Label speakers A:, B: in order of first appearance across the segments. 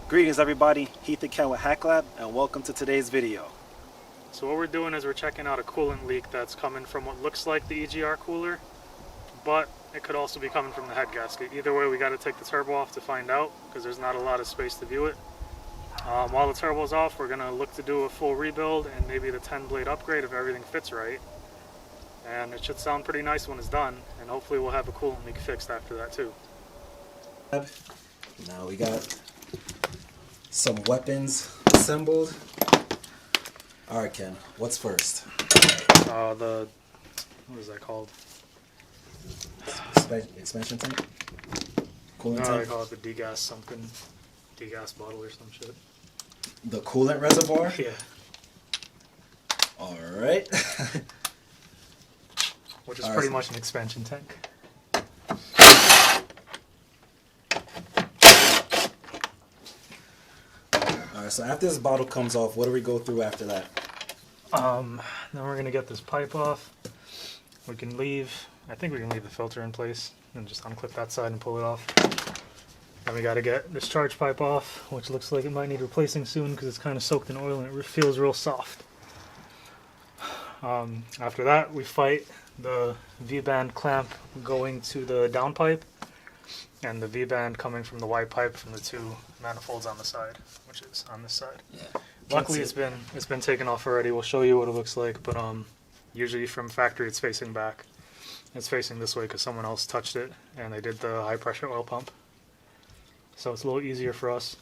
A: Greetings everybody, Heath and Ken with HackLab, and welcome to today's video.
B: So what we're doing is we're checking out a coolant leak that's coming from what looks like the EGR cooler, but it could also be coming from the head gasket. Either way, we got to take the turbo off to find out, because there's not a lot of space to view it. While the turbo's off, we're going to look to do a full rebuild and maybe the 10 blade upgrade if everything fits right. And it should sound pretty nice when it's done, and hopefully we'll have a coolant leak fixed after that too.
A: Now we got some weapons assembled. Alright Ken, what's first?
B: What is that called?
A: Expansion tank? Coolant
B: No,
A: tank?
B: they call it the degas something. Degas bottle or some shit.
A: The coolant reservoir?
B: Yeah.
A: Alright.
B: Which is pretty much an expansion tank.
A: Alright, so after this bottle comes off, what do we go through after that?
B: Then we're going to get this pipe off. I think we can leave the filter in place and just unclip that side and pull it off. Then we got to get this charge pipe off, which looks like it might need replacing soon because it's kind of soaked in oil and it feels real soft. After that, we fight the V-band clamp going to the down pipe and the V-band coming from the Y pipe from the two manifolds on the side, which is on this side.
A: Yeah.
B: Luckily, it's been taken off already. We'll show you what it looks like, but usually from factory it's facing back. It's facing this way because someone else touched it and they did the high pressure oil pump. So it's a little easier for us.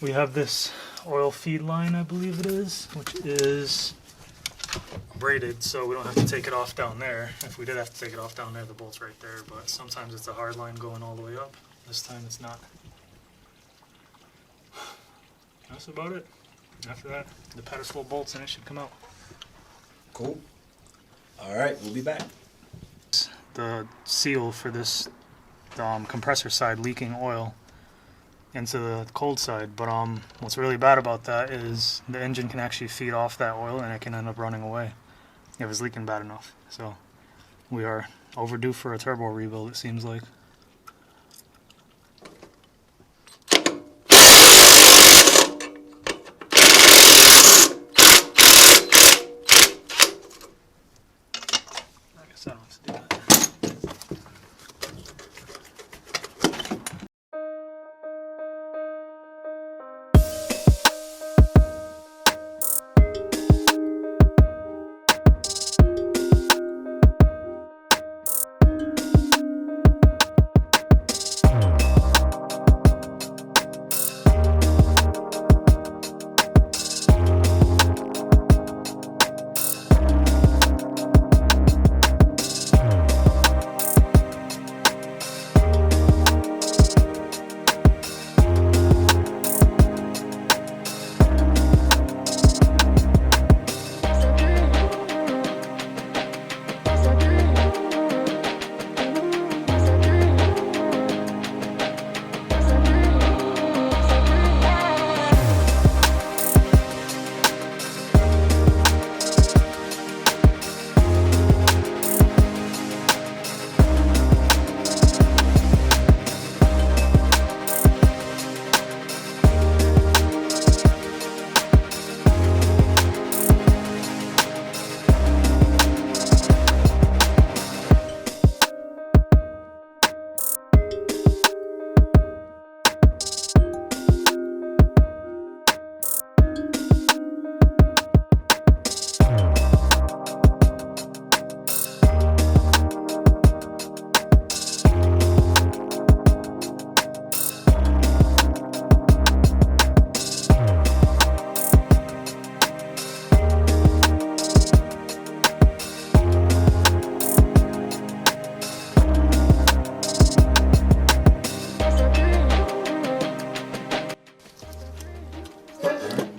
B: We have this oil feed line, I believe it is, which is braided, so we don't have to take it off down there. If we did have to take it off down there, the bolt's right there, but sometimes it's a hard line going all the way up. This time it's not. That's about it. After that, the pedestal bolts and it should come out.
A: Cool. Alright, we'll be back.
B: The seal for this compressor side leaking oil into the cold side, but what's really bad about that is the engine can actually feed off that oil and it can end up running away if it's leaking bad enough. So we are overdue for a turbo rebuild, it seems like. I guess I don't have to do that.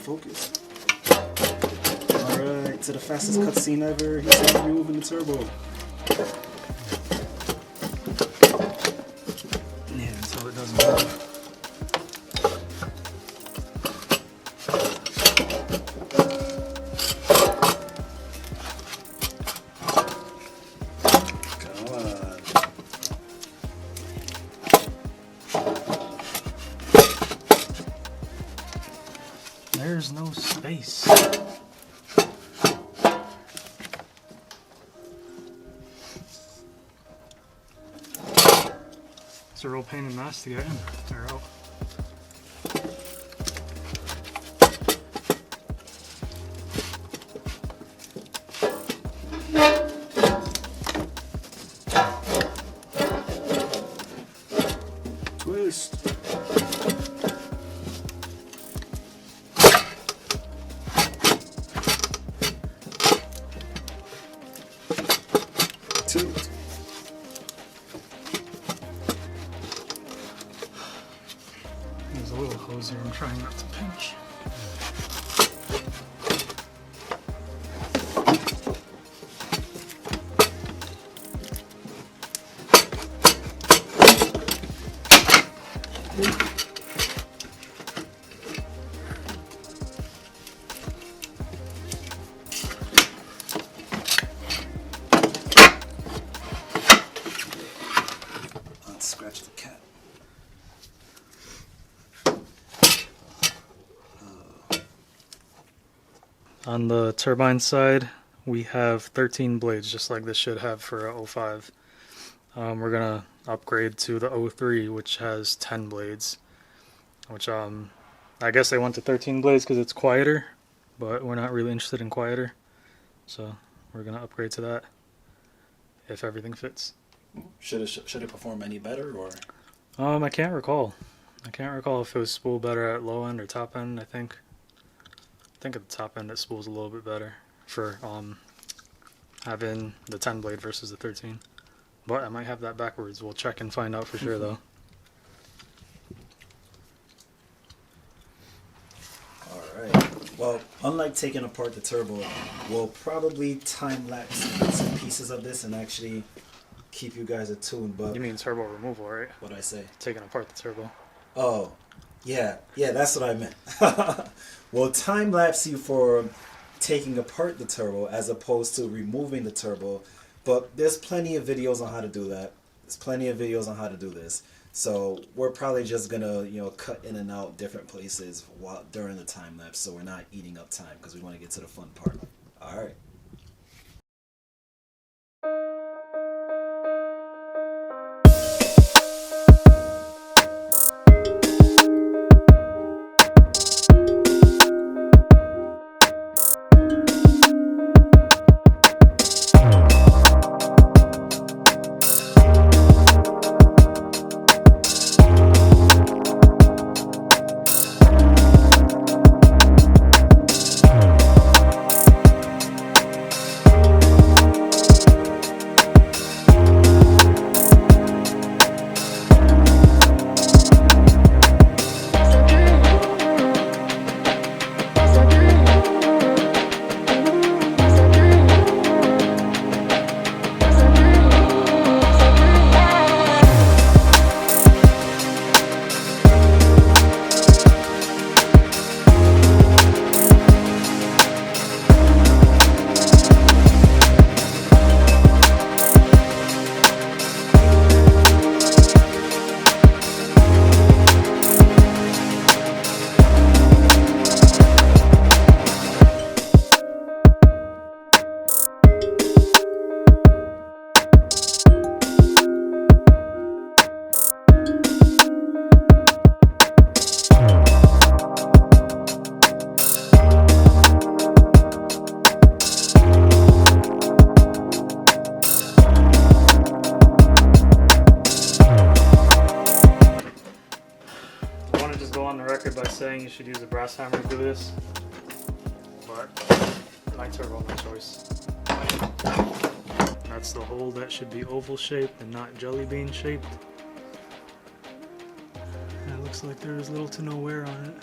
A: Focus. Alright, to the fastest cutscene ever. He's removing the turbo.
B: Yeah, until it doesn't move. there's no space. It's a real pain in the ass to get in or out.
A: Twist. Tilt.
B: There's a little hose here I'm trying not to pinch.
A: Let's scratch the cat.
B: On the turbine side, we have 13 blades, just like this should have for a 05. We're gonna upgrade to the 03, which has 10 blades. Which I guess they went to 13 blades because it's quieter, but we're not really interested in quieter, so we're gonna upgrade to that if everything fits.
A: Should it perform any better, or?
B: I can't recall. I can't recall if it was spooled better at low end or top end. I think at the top end it spools a little bit better for having the 10 blade versus the 13. But I might have that backwards. We'll check and find out for sure though.
A: Alright. Well, unlike taking apart the turbo, we'll probably time-lapse some pieces of this and actually keep you guys attuned. But
B: You mean turbo removal, right?
A: what'd I say?
B: Taking apart the turbo.
A: Oh, yeah, that's what I meant. We'll time-lapse you for taking apart the turbo as opposed to removing the turbo. But there's plenty of videos on how to do that. There's plenty of videos on how to do this. So we're probably just gonna, cut in and out different places during the time lapse, so we're not eating up time because we want to get to the fun part. All right.
B: By saying you should use a brass hammer to do this, but my turbo, my choice. That's the hole that should be oval shaped and not jelly bean shaped. And it looks like there's little to no wear on it.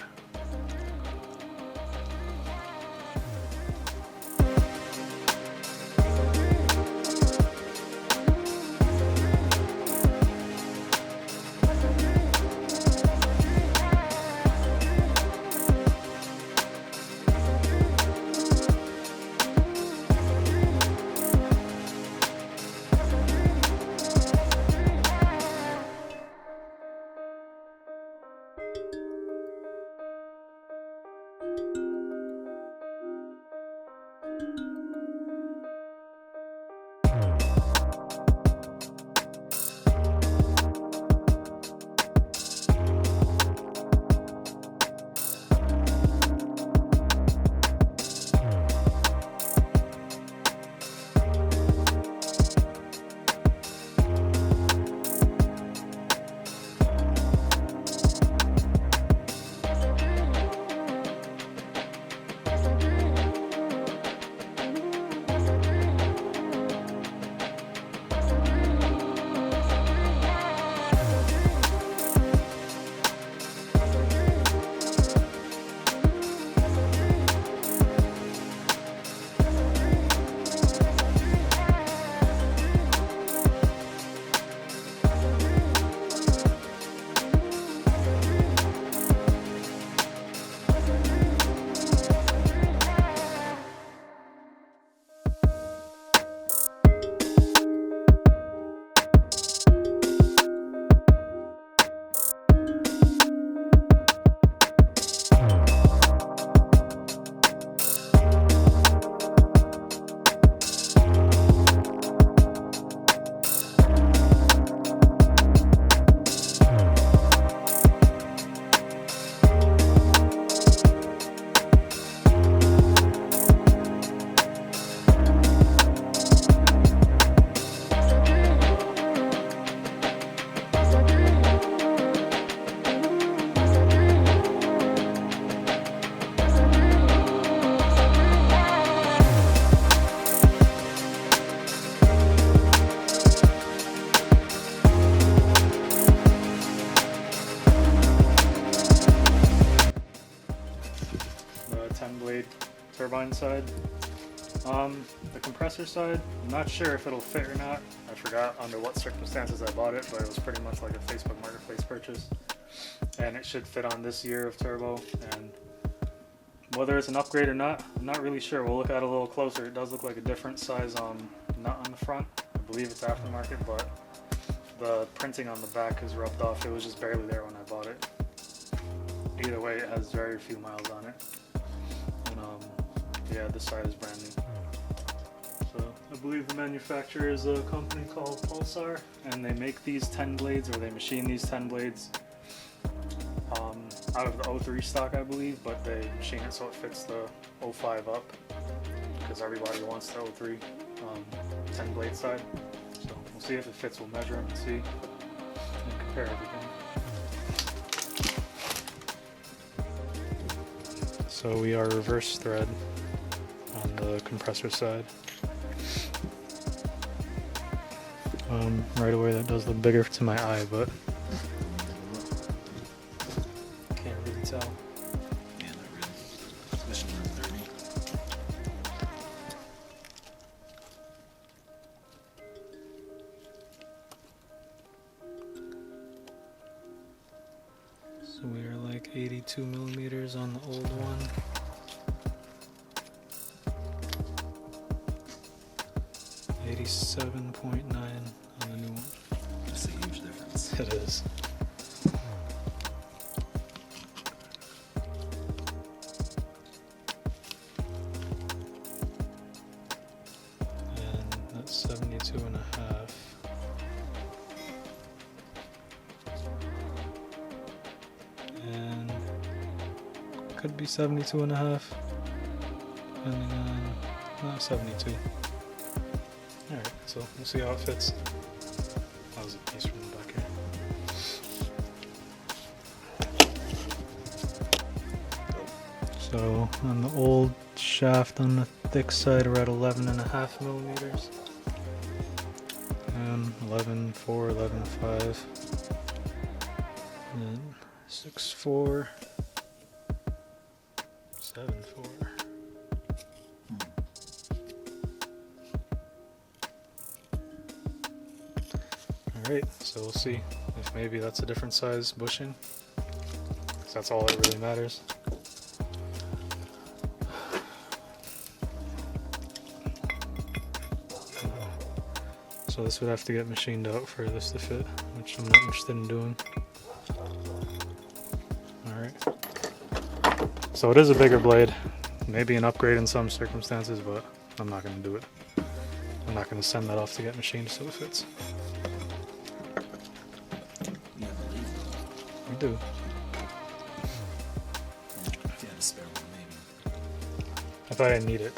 B: turbine side. The compressor side, I'm not sure if it'll fit or not. I forgot under what circumstances I bought it, but it was pretty much like a Facebook Marketplace purchase. And it should fit on this year of turbo, and whether it's an upgrade or not, I'm not really sure. We'll look at it a little closer. It does look like a different size nut on the front. I believe it's aftermarket, but the printing on the back is rubbed off. It was just barely there when I bought it. Either way, it has very few miles on it. And yeah, this side is brand new. So I believe the manufacturer is a company called Pulsar, and they make these 10 blades, or they machine these 10 blades out of the 03 stock, I believe, but they machine it so it fits the 05 up, because everybody wants the 03 10 blade side. So we'll see if it fits. We'll measure them and see and compare everything. So we are reverse thread on the compressor side. Right away that does look bigger to my eye, but can't really tell.
A: Yeah, not really. Especially on 30.
B: So we are like 82 millimeters on the old one. 87.9 on the new one.
A: That's a huge difference.
B: It is. And that's 72 and a half. And could be 72 and a half. Depending on, no, 72. Alright, so we'll see how it fits. That was a piece from the back here. So on the old shaft on the thick side we're at 11.5 millimeters. And 11.4, 11.5. And 6.4. 7.4. Alright, so we'll see if maybe that's a different size bushing, because that's all that really matters. So this would have to get machined out for this to fit, which I'm not interested in doing. Alright. So it is a bigger blade, maybe an upgrade in some circumstances, but I'm not going to do it. I'm not going to send that off to get machined so it fits.
A: You have a leaf?
B: We do.
A: If you had a spare one, maybe.
B: If I didn't need it.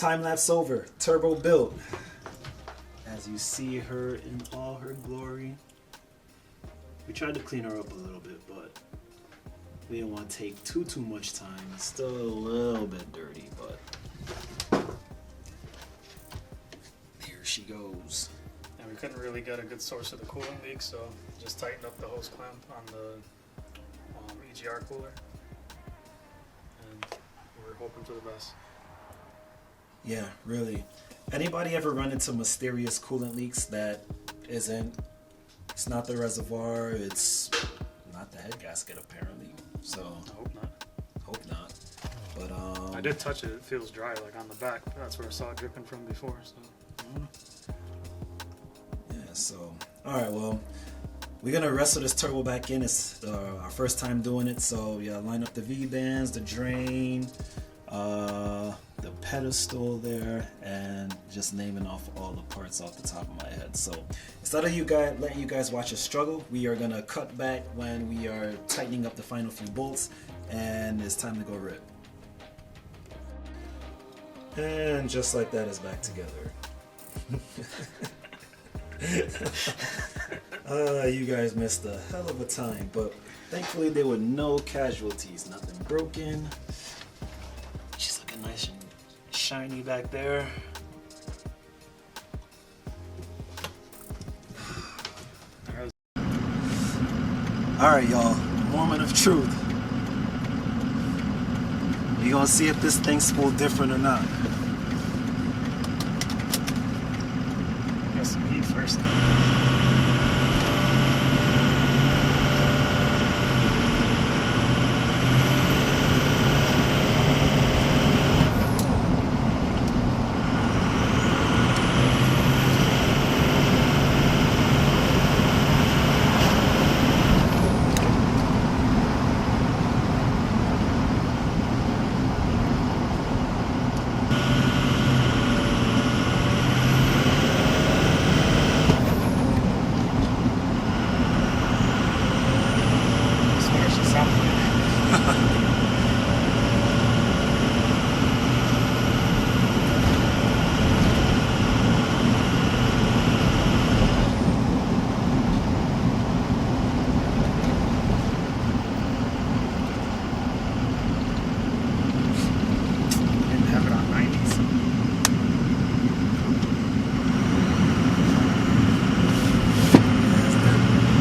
A: time lapse over. Turbo built. As you see her in all her glory. We tried to clean her up a little bit, but we didn't want to take too much time. It's still a little bit dirty, but here she goes.
B: And we couldn't really get a good source of the coolant leak, so just tightened up the hose clamp on the EGR cooler. And we're hoping for the best.
A: Yeah, really. Anybody ever run into mysterious coolant leaks that it's not the reservoir, it's not the head gasket apparently. So
B: I hope not.
A: Hope not. But
B: I did touch it. It feels dry, like on the back. That's where I saw it dripping from before. So I don't know.
A: Yeah. So all right. Well, we're gonna wrestle this turbo back in. It's our first time doing it. So yeah, line up the V bands, the drain, the pedestal there, and just naming off all the parts off the top of my head. So instead of letting you guys watch us struggle, we are gonna cut back when we are tightening up the final few bolts, and it's time to go rip. And just like that, it's back together. You guys missed a hell of a time, but thankfully there were no casualties, nothing broken. She's looking nice and shiny back there. Alright, y'all, moment of truth. You're gonna see if this thing's spooled different or not.
B: Yes, me first.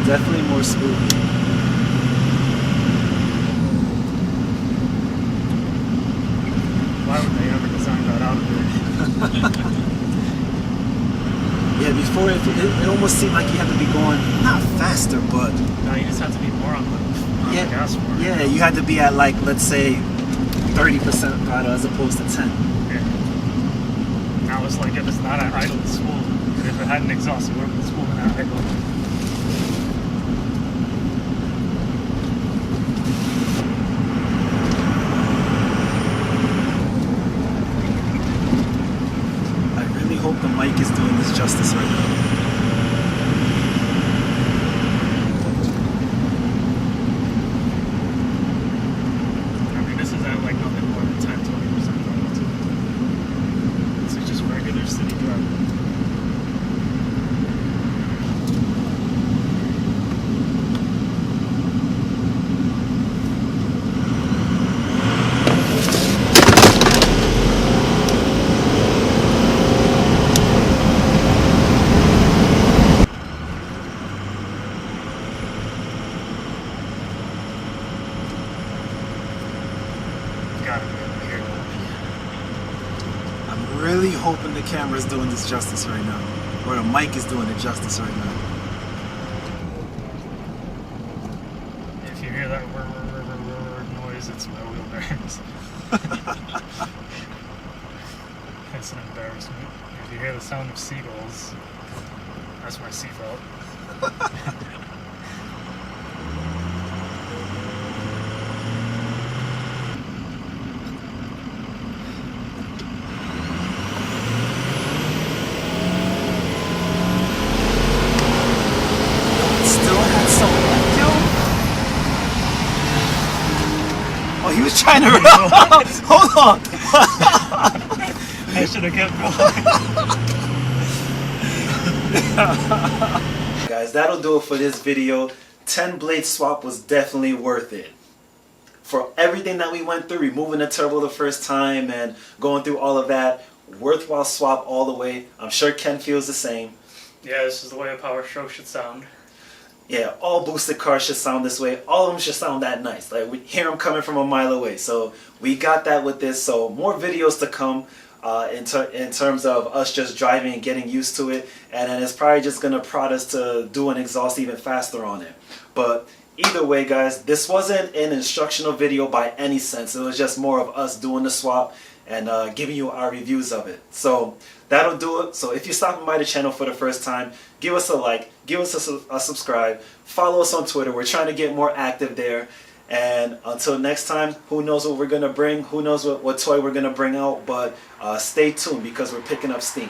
A: Definitely more smooth.
B: Why would they ever design that out of there?
A: Yeah, before it almost seemed like you had to be going not faster, but
B: No, you just have to be more on the gas for it.
A: yeah, you had to be at like, let's say 30% throttle as opposed to 10.
B: Yeah. Now it's like if it's not at idle, it's spooled. And if it had an exhaust, it would have been spooled and at idle.
A: I hope the mic is doing this justice right now.
B: I mean, this is at like nothing more than 10-20%. This is just regular city driving.
A: I'm really hoping the camera's doing this justice right now. Or the mic is doing it justice right now.
B: If you hear that noise, it's my wheel bearings. It's an embarrassment. If you hear the sound of seagulls, that's my seatbelt.
A: He was trying to hold on.
B: I should have kept going.
A: Guys, that'll do it for this video. 10 blade swap was definitely worth it. For everything that we went through, removing the turbo the first time and going through all of that, worthwhile swap all the way. I'm sure Ken feels the same.
B: Yeah, this is the way a Power Stroke should sound.
A: Yeah, all boosted cars should sound this way. All of them should sound that nice. Like, we hear them coming from a mile away. So we got that with this. So more videos to come in terms of us just driving and getting used to it. And then it's probably just going to prod us to do an exhaust even faster on it. But either way, guys, this wasn't an instructional video by any sense. It was just more of us doing the swap and giving you our reviews of it. So that'll do it. So if you're stopping by the channel for the first time, give us a like, give us a subscribe, follow us on Twitter. We're trying to get more active there. And until next time, who knows what we're going to bring, who knows what toy we're going to bring out, but stay tuned because we're picking up steam.